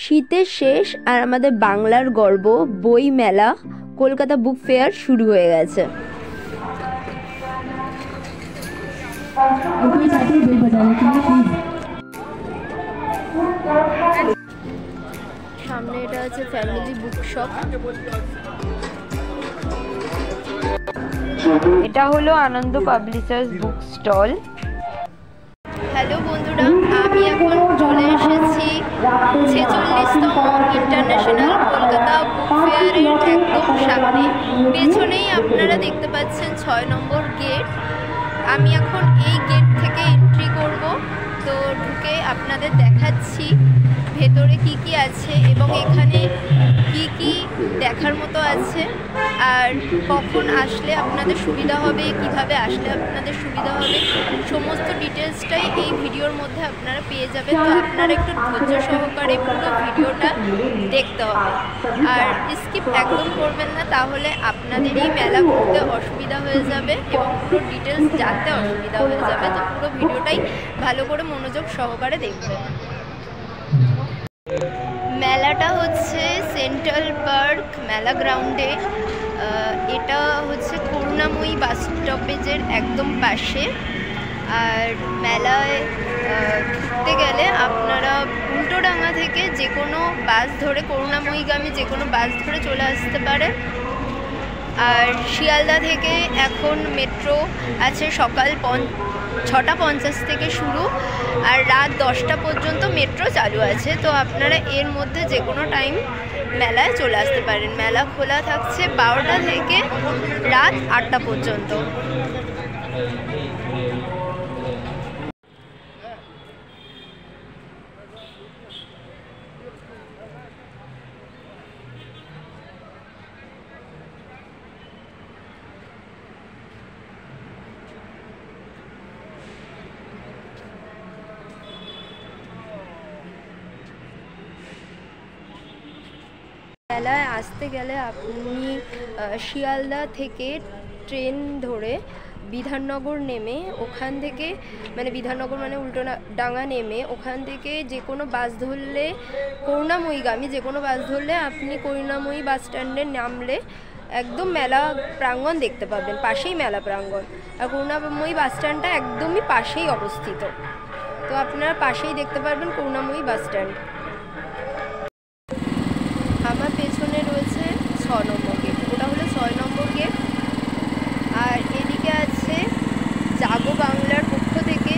শীতের শেষ আর আমাদের বাংলার গর্ব বই মেলা কলকাতা বুক ফেয়ার শুরু হয়ে গেছে। সামনে এটা আছে ফ্যামিলি বুক শপ। এটা হলো আনন্দ পাবলিশার্স বুক স্টল। হ্যালো বন্ধুরা, আমি এখন চলে এসেছি 46তম ইন্টারন্যাশনাল কলকাতা বুক ফেয়ারের একদম সামনে। পেছনেই আপনারা দেখতে পাচ্ছেন 6 নম্বর গেট। আমি এখন এই গেট থেকে এন্ট্রি করব, তো ঢুকে আপনাদের দেখাচ্ছি ভেতরে কি কি আছে এবং এখানে কি কি দেখার মতো আছে, আর কখন আসলে আপনাদের সুবিধা হবে, কিভাবে আসলে আপনাদের সুবিধা হবে, সমস্ত ডিটেলসটাই এই ভিডিওর মধ্যে আপনারা পেয়ে যাবেন। তো আপনারা একটু ধৈর্য সহকারে পুরো ভিডিওটা দেখতে হবে, আর স্কিপ একদম করবেন না, তাহলে আপনাদেরই মেলা ঘুরতে অসুবিধা হয়ে যাবে এবং পুরো ডিটেলস জানতে অসুবিধা হয়ে যাবে। তো পুরো ভিডিওটাই ভালো করে মনোযোগ সহকারে দেখবেন। মেলাটা হচ্ছে সেন্ট্রাল পার্ক মেলা গ্রাউন্ডে। এটা হচ্ছে করুণাময়ী বাস স্টপেজের একদম পাশে। আর মেলায় ঘুরতে গেলে আপনারা উল্টোডাঙা থেকে যে কোনো বাস ধরে করুণাময়ীগামী যে কোনো বাস ধরে চলে আসতে পারে। আর শিয়ালদা থেকে এখন মেট্রো আছে, সকাল 6টা 50 থেকে শুরু আর রাত 10টা পর্যন্ত মেট্রো চালু আছে। তো আপনারা এর মধ্যে যে কোনো টাইম মেলায় চলে আসতে পারেন। মেলা খোলা থাকছে 12টা থেকে রাত 8টা পর্যন্ত। মেলায় আসতে গেলে আপনি শিয়ালদা থেকে ট্রেন ধরে বিধাননগর নেমে ওখান থেকে বিধাননগর উল্টোডাঙা নেমে ওখান থেকে যে কোনো বাস ধরলে করুণাময়ীগামী যে কোনো বাস ধরলে আপনি করুণাময়ী বাস স্ট্যান্ডে নামলে একদম মেলা প্রাঙ্গণ দেখতে পাবেন, পাশেই মেলা প্রাঙ্গণ। আর করুণাময়ী বাস স্ট্যান্ডটা একদমই পাশেই অবস্থিত, তো আপনারা পাশেই দেখতে পারবেন করুণাময়ী বাস স্ট্যান্ড। আমার পেছনে রয়েছে 6 নম্বর গেট, ওটা হলো 6 নম্বর গেট। আর এদিকে আছে জাগো বাংলার পক্ষ থেকে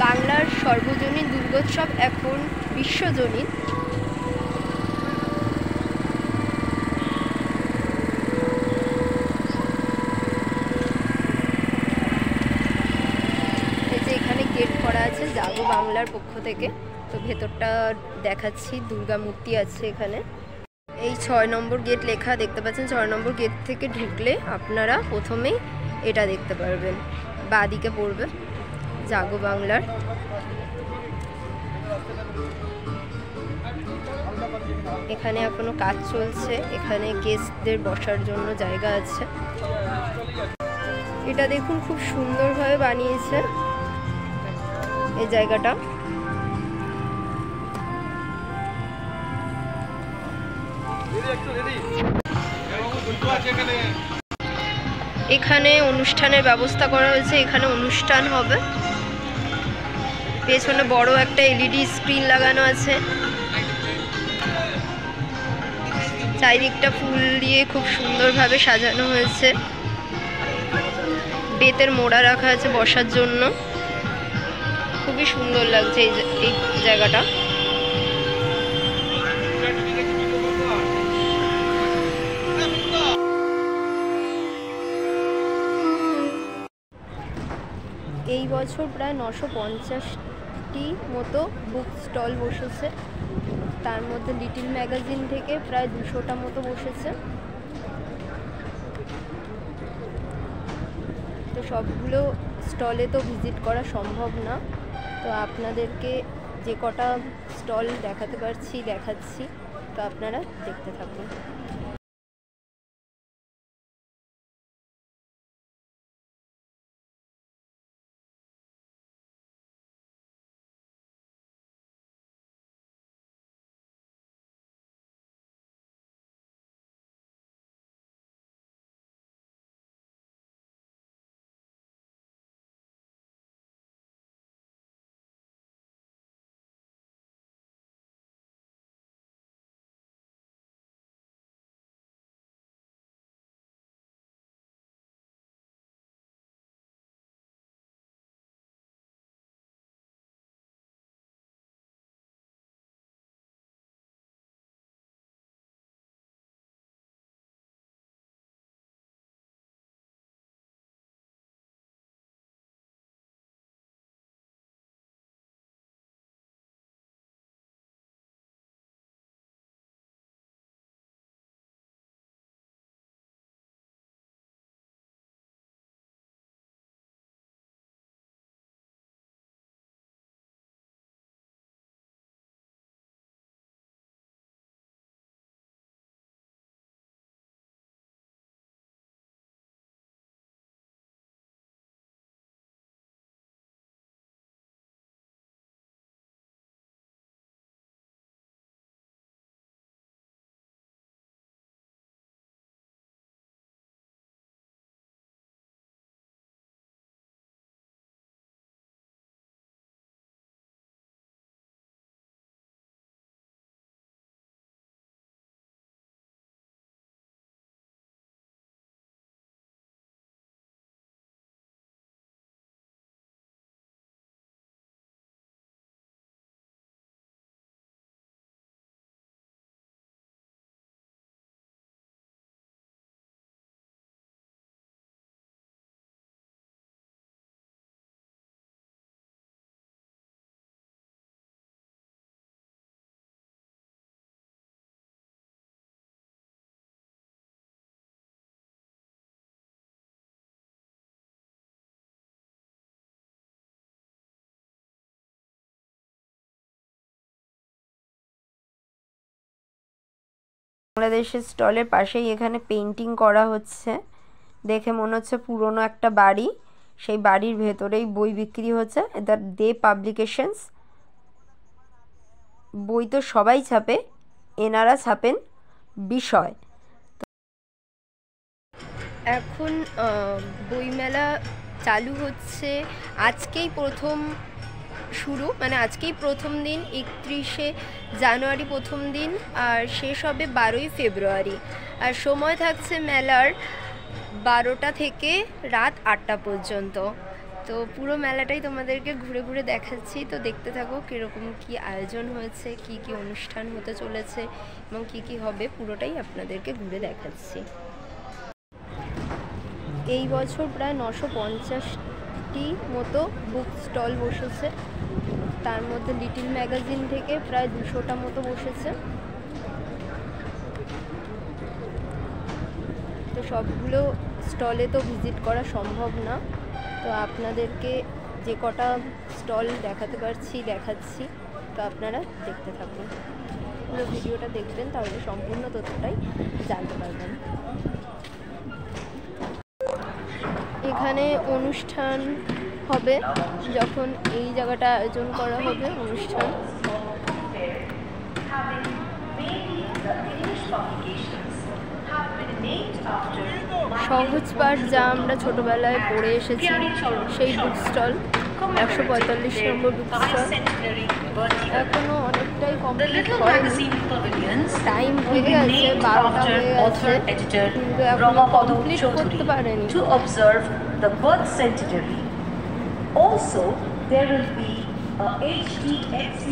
বাংলার সর্বজনীন দুর্গোৎসব, এখন বিশ্বজনীন। এই যে এখানে গেট করা আছে জাগো বাংলার পক্ষ থেকে, তো ভেতরটা দেখাচ্ছি। দুর্গা মূর্তি আছে এখানে। এই 6 নম্বর গেট লেখা দেখতে পাচ্ছেন। 6 নম্বর গেট থেকে ঢুকলে আপনারা প্রথমেই এটা দেখতে পারবেন, বাঁদিকে পড়বে জাগো বাংলার। এখানে এখনো কাজ চলছে, এখানে গেস্টদের বসার জন্য জায়গা আছে। এটা দেখুন খুব সুন্দরভাবে বানিয়েছে এই জায়গাটা। এখানে অনুষ্ঠানের ব্যবস্থা করা হয়েছে, এখানে অনুষ্ঠান হবে। পেছনে বড় একটা এলইডি স্ক্রিন লাগানো আছে, চারিদিকটা ফুল দিয়ে খুব সুন্দরভাবে সাজানো হয়েছে। বেতের মোড়া রাখা আছে বসার জন্য, খুবই সুন্দর লাগছে এই জায়গাটা। এই বছর প্রায় 950টি মতো বুক স্টল বসেছে, তার মধ্যে লিটিল ম্যাগাজিন থেকে প্রায় 200টা মতো বসেছে। তো সবগুলো স্টলে তো ভিজিট করা সম্ভব না, তো আপনাদেরকে যে কটা স্টল দেখাতে পারছি দেখাচ্ছি, তো আপনারা দেখতে থাকুন। বাংলাদেশের স্টলের পাশেই এখানে পেইন্টিং করা হচ্ছে, দেখে মনে হচ্ছে পুরনো একটা বাড়ি, সেই বাড়ির ভেতরেই বই বিক্রি হচ্ছে। এটা দে পাবলিকেশনস। বই তো সবাই ছাপে, এনারা ছাপেন বিষয়। এখন বইমেলা চালু হচ্ছে, আজকেই প্রথম শুরু, মানে আজকেই প্রথম দিন, 31শে জানুয়ারি প্রথম দিন, আর শেষ হবে 12ই ফেব্রুয়ারি। আর সময় থাকছে মেলার 12টা থেকে রাত 8টা পর্যন্ত। তো পুরো মেলাটাই তোমাদেরকে ঘুরে ঘুরে দেখাচ্ছি, তো দেখতে থাকো কীরকম কি আয়োজন হয়েছে, কি কি অনুষ্ঠান হতে চলেছে এবং কি কি হবে, পুরোটাই আপনাদেরকে ঘুরে দেখাচ্ছি। এই বছর প্রায় 950টি মতো বুক স্টল বসেছে, তার মধ্যে লিটিল ম্যাগাজিন থেকে প্রায় 200টা মতো বসেছে। তো সবগুলো স্টলে তো ভিজিট করা সম্ভব না, তো আপনাদেরকে যে কটা স্টল দেখাতে পারছি দেখাচ্ছি, তো আপনারা দেখতে থাকুন, পুরো ভিডিওটা দেখবেন, তাহলে সম্পূর্ণ তথ্যটাই জানতে পারবেন। এখানে অনুষ্ঠান হবে, যখন এই জায়গাটা আয়োজন করা হবে অনুষ্ঠান। সহজ পাঠ, যা আমরা ছোটবেলায় পড়ে এসেছি, সেই বুক স্টল, 145 নম্বর বুক স্টল। এখনো অনেকটাই কমপ্লিট হয়নি, টাইম হয়ে গেছে, 12টা হয়ে গেছে, কিন্তু এখনো কমপ্লিট করতে পারেনি। Also, there will be a HDFC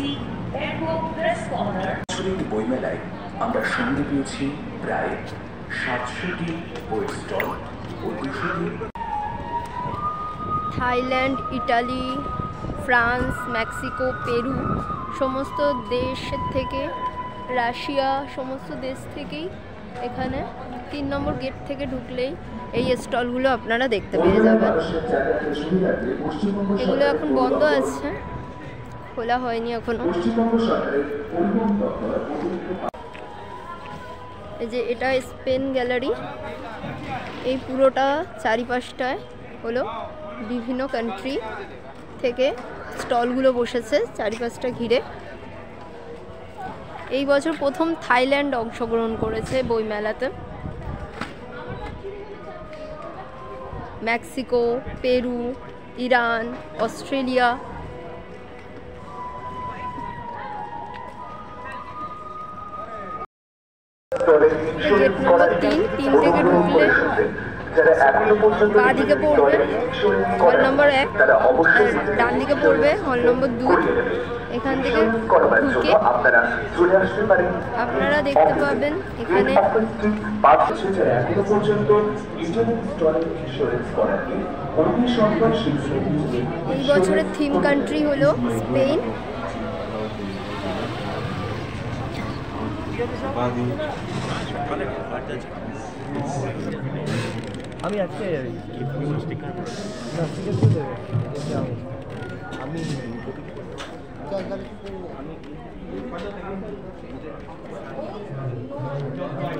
Airport Press Corner. বইমেলায় আমরা সঙ্গে পেয়েছি প্রায় 700টি বই স্টল ও 200টি। Thailand, Italy, France, Mexico, Peru সমস্ত দেশের থেকে, রাশিয়া সমস্ত দেশ থেকেই এখানে 3 নম্বর গেট থেকে ঢুকলেই এই স্টলগুলো আপনারা দেখতে পেয়ে যাবেন। এগুলো এখন বন্ধ আছে, খোলা হয়নি এখনো। এই যে এটা স্পেন গ্যালারি, এই পুরোটা চারিপাশটায় হলো বিভিন্ন কান্ট্রি থেকে স্টলগুলো বসেছে চারিপাশটা ঘিরে। এই বছর প্রথম থাইল্যান্ড অংশগ্রহণ করেছে বইমেলাতে। Mexico, Peru, Iran, Australia, gate number 3 থেকে ঢুকলে বাঁ দিকে পড়বে হল নম্বর 1, আর ডান দিকে পড়বে হল নম্বর 2। এখান থেকে ঢুকে আপনারা দেখতে পাবেন এখানে এই বছরের থিম কান্ট্রি হলো স্পেন। আমি আজকে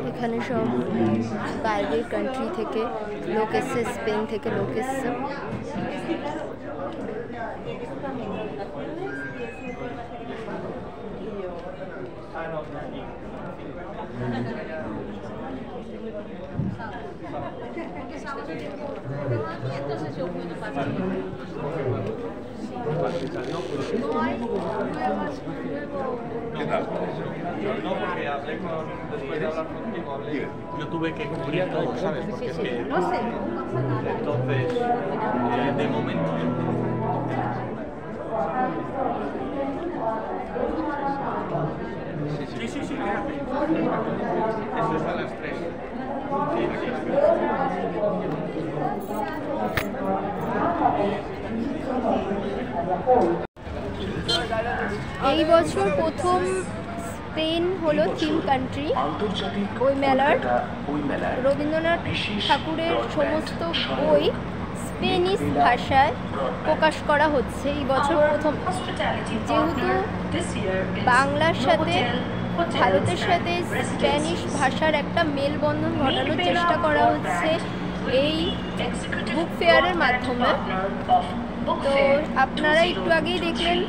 এখানে সব বাইরের কান্ট্রি থেকে লোক এসছে, স্পেন থেকে লোক এসছে। ¿Qué tal? No, porque hablé con... Después de hablar contigo, hablé... Yo tuve que cubrir todo, ¿sabes? Porque es que... No sé. Entonces, de momento... Sí, quédate. Eso es a las 3. Sí, aquí. এই বছর প্রথম Spain হলো theme country বই মেলার। রবীন্দ্রনাথ ঠাকুরের সমস্ত বই Spanish ভাষায় প্রকাশ করা হচ্ছে এই বছর প্রথম, যেহেতু বাংলার সাথে ভারতের সাথে স্প্যানিশ ভাষার একটা মেলবন্ধন ঘটানোর চেষ্টা করা হচ্ছে এই বুক ফেয়ারের মাধ্যমে। তো আপনারা একটু আগেই দেখলেন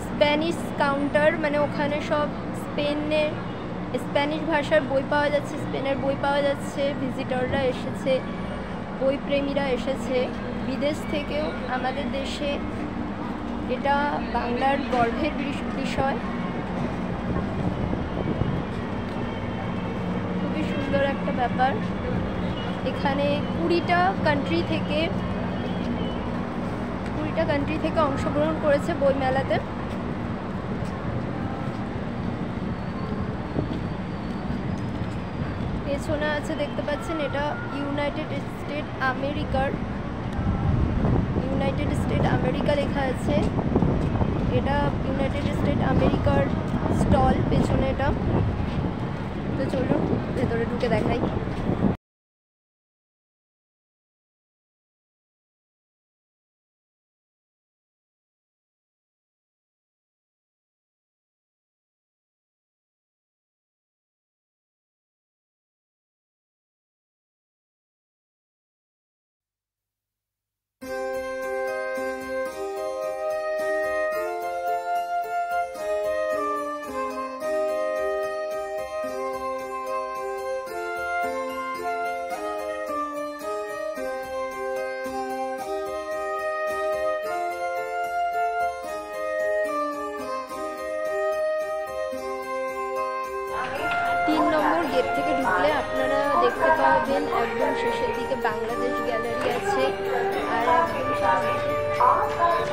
স্প্যানিশ কাউন্টার, মানে ওখানে সব স্প্যানিশ ভাষার বই পাওয়া যাচ্ছে, স্পেনের বই পাওয়া যাচ্ছে। ভিজিটররা এসেছে, বই প্রেমীরা এসেছে বিদেশ থেকেও আমাদের দেশে। এটা বাংলার গর্বের বিষয়। খুবই সুন্দর একটা ব্যাপার। এখানে 20টা কান্ট্রি থেকে অংশগ্রহণ করেছে বই মেলাতে। পেছনে আছে দেখতে পাচ্ছেন, এটা ইউনাইটেড স্টেট আমেরিকা লেখা আছে। এটা ইউনাইটেড স্টেট আমেরিকার স্টল পেছনে এটা। তো চলুন ভেতরে ঢুকে দেখাই। 3 নম্বর গেট থেকে ঢুকলে আপনারা দেখতে পাবেন একদম শেষের দিকে বাংলাদেশ গ্যালারি আছে। আর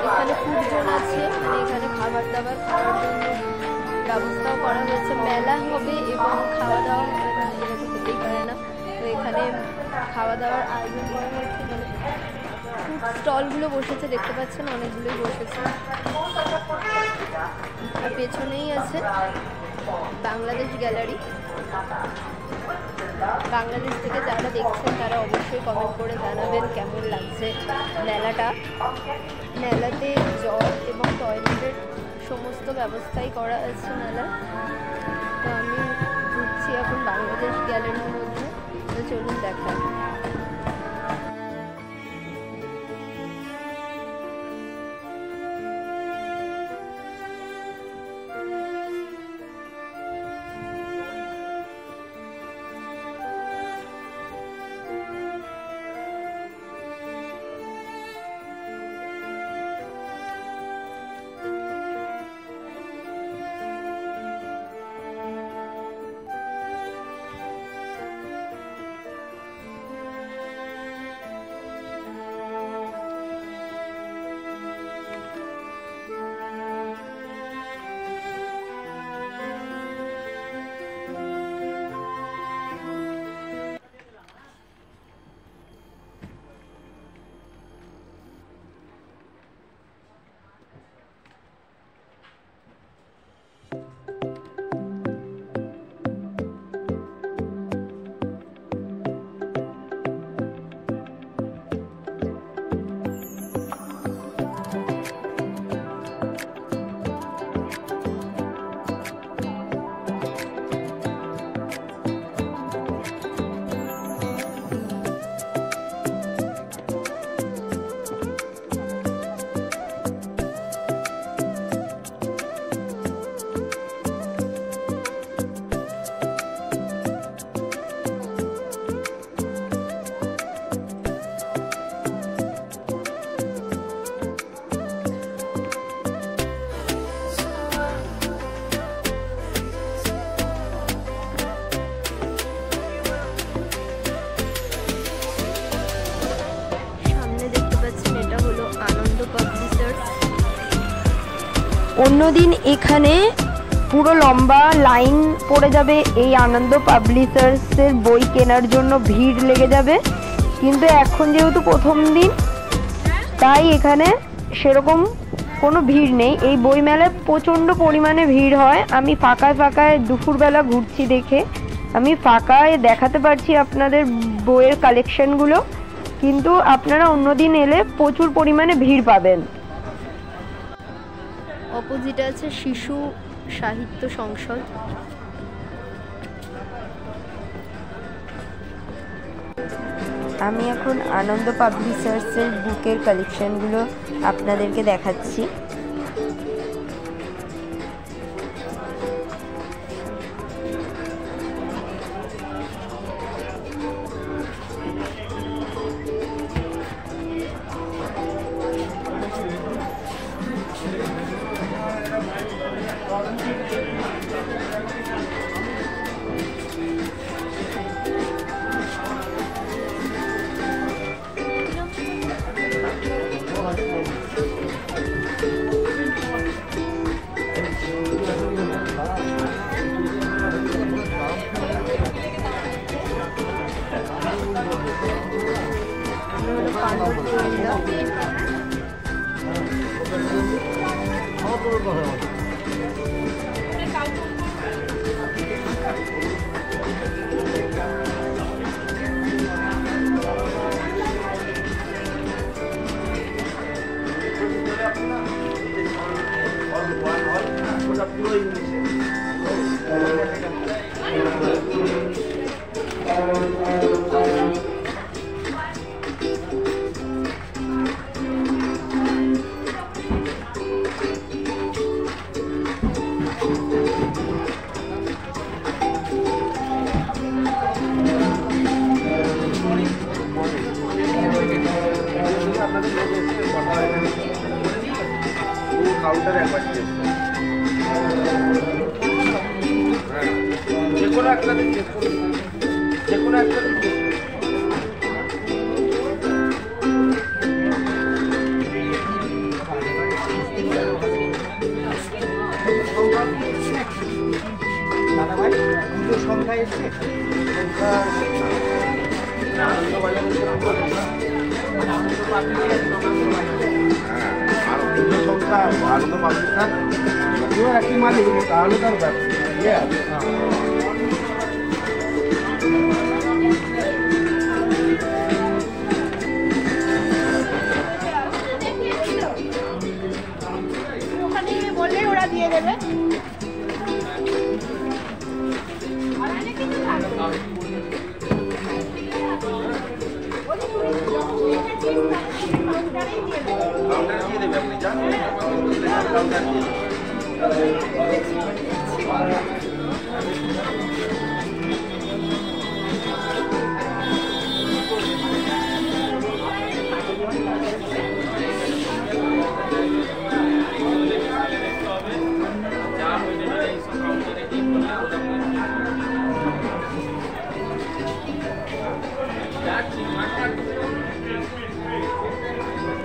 এখানে ফুড জোন আছে, মানে এখানে খাবার দাবার খাওয়ার জন্য ব্যবস্থাও করা হয়েছে। মেলা হবে এবং খাওয়া দাওয়া হবে না, এটা তো হতেই পারে না। তো এখানে খাওয়া দাওয়ার আয়োজন করা হয়েছে। মানে ফুড স্টলগুলো বসেছে, দেখতে পাচ্ছেন অনেকগুলোই বসেছে। আর পেছনেই আছে বাংলাদেশ গ্যালারি। বাংলাদেশ থেকে যারা দেখছেন তারা অবশ্যই কমেন্ট করে জানাবেন কেমন লাগছে মেলাটা। মেলাতে জল এবং টয়লেটের সমস্ত ব্যবস্থাই করা আছে মেলার। তো আমি ঘুরছি এখন বাংলাদেশ গ্যালারির মধ্যে। তো চলুন দেখাই। অন্যদিন এখানে পুরো লম্বা লাইন পড়ে যাবে এই আনন্দ পাবলিশার্সের বই কেনার জন্য, ভিড় লেগে যাবে। কিন্তু এখন যেহেতু প্রথম দিন, তাই এখানে সেরকম কোনো ভিড় নেই। এই বই মেলায় প্রচণ্ড পরিমাণে ভিড় হয়। আমি ফাঁকায় দুপুরবেলা ঘুরছি দেখে আমি ফাঁকায় দেখাতে পারছি আপনাদের বইয়ের কালেকশনগুলো, কিন্তু আপনারা অন্যদিন এলে প্রচুর পরিমাণে ভিড় পাবেন। অপোজিটে আছে শিশু সাহিত্য সংসদ। আমি এখন আনন্দ পাবলিশার্সের বুকের কালেকশনগুলো আপনাদেরকে দেখাচ্ছি।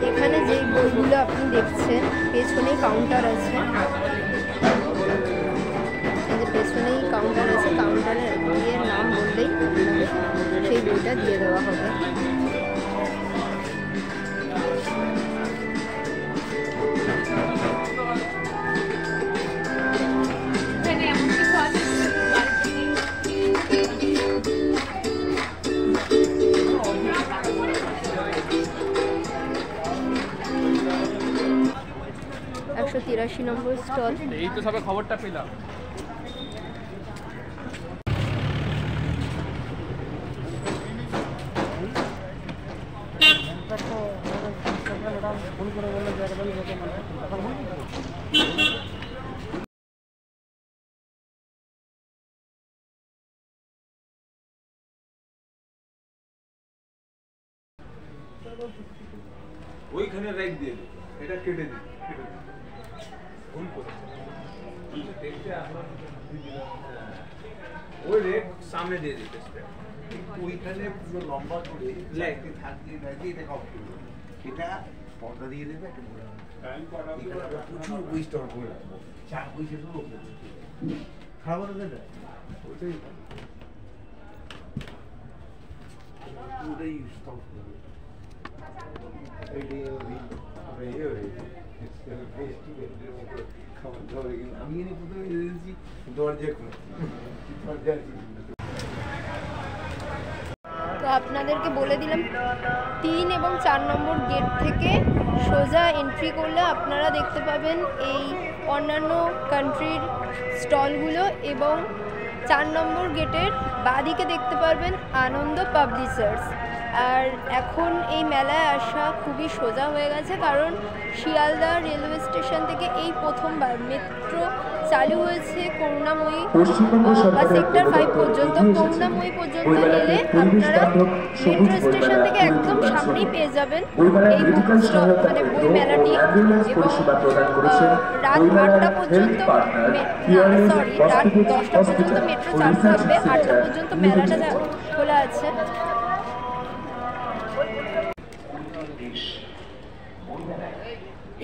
এখানে যে বইগুলো আপনি দেখছেন পেছনে কাউন্টার আছে, পেছনেই কাউন্টার আছে, কাউন্টারের বইয়ের নাম বললেই সেই বইটা দিয়ে দেওয়া হবে। নম্বর স্টল। এই তো সবে খবরটা পেলাম। ওইখানে রেখ দিয়ে দিই, এটা কেটে দিই, ভুল করে ওই রেখ সামনে দিয়ে দিতে, ওইখানে পুরো লম্বা করে এটা কম করবে, এটা পর্দা দিয়ে দেবে, প্রচুর বই স্টল করে রাখবো, চার বই শেষ হলো খাবার দেবে, ওইটাই ওটাই স্টল করবে। আমি এনে প্রথমে এসেছি দরজা খুলে, তো আপনাদেরকে বলে দিলাম 3 এবং 4 নম্বর গেট থেকে সোজা এন্ট্রি করলে আপনারা দেখতে পাবেন এই অন্যান্য কান্ট্রির স্টলগুলো এবং 4 নম্বর গেটের বাঁদিকে দেখতে পারবেন আনন্দ পাবলিশার্স। আর এখন এই মেলায় আসা খুবই সোজা হয়ে গেছে, কারণ শিয়ালদা রেলওয়ে স্টেশন থেকে এই প্রথমবার মেট্রো চালু হয়েছে করুণাময়ী বা সেক্টর 5 পর্যন্ত। করুণাময়ী পর্যন্ত এলে আপনারা মেট্রো স্টেশন থেকে একদম সামনেই পেয়ে যাবেন এই বুক স্টল মানে বই মেলাটি। এবং রাত 8টা পর্যন্ত রাত 10টা পর্যন্ত মেট্রো চালু থাকবে, 8টা পর্যন্ত মেলাটা খোলা আছে।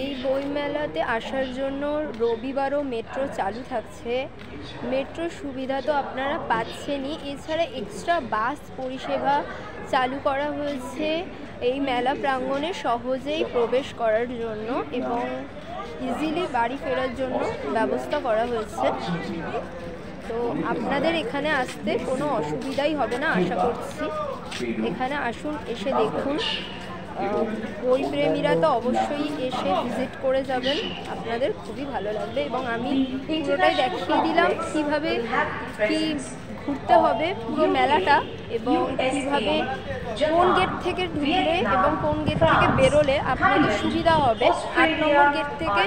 এই বইমেলাতে আসার জন্য রবিবারও মেট্রো চালু থাকছে। মেট্রোর সুবিধা তো আপনারা পাচ্ছেনই, এছাড়া এক্সট্রা বাস পরিষেবা চালু করা হয়েছে এই মেলা প্রাঙ্গণে সহজেই প্রবেশ করার জন্য এবং ইজিলি বাড়ি ফেরার জন্য ব্যবস্থা করা হয়েছে। তো আপনাদের এখানে আসতে কোনো অসুবিধাই হবে না আশা করছি। এখানে আসুন, এসে দেখুন। বই প্রেমীরা তো অবশ্যই এসে ভিজিট করে যাবেন, আপনাদের খুবই ভালো লাগবে। এবং আমি পুরোটাই দেখিয়ে দিলাম কীভাবে কি ঘুরতে হবে পুরো মেলাটা এবং কীভাবে কোন গেট থেকে ঢুকলে এবং কোন গেট থেকে বেরোলে আপনাদের সুবিধা হবে। 8 নম্বর গেট থেকে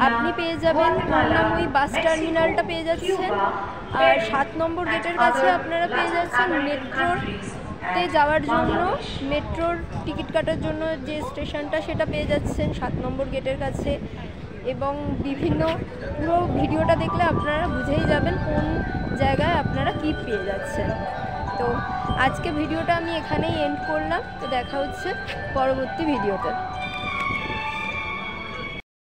আপনি পেয়ে যাবেন করুণাময়ী বাস টার্মিনালটা পেয়ে যাচ্ছেন, আর 7 নম্বর গেটের কাছে আপনারা পেয়ে যাচ্ছেন মেট্রোতে যাওয়ার জন্য, মেট্রোর টিকিট কাটার জন্য যে স্টেশনটা সেটা পেয়ে যাচ্ছেন 7 নম্বর গেটের কাছে। এবং বিভিন্ন পুরো ভিডিওটা দেখলে আপনারা বুঝেই যাবেন কোন জায়গায় আপনারা কী পেয়ে যাচ্ছেন। তো আজকে ভিডিওটা আমি এখানেই এন্ড করলাম। তো দেখা হচ্ছে পরবর্তী ভিডিওতে।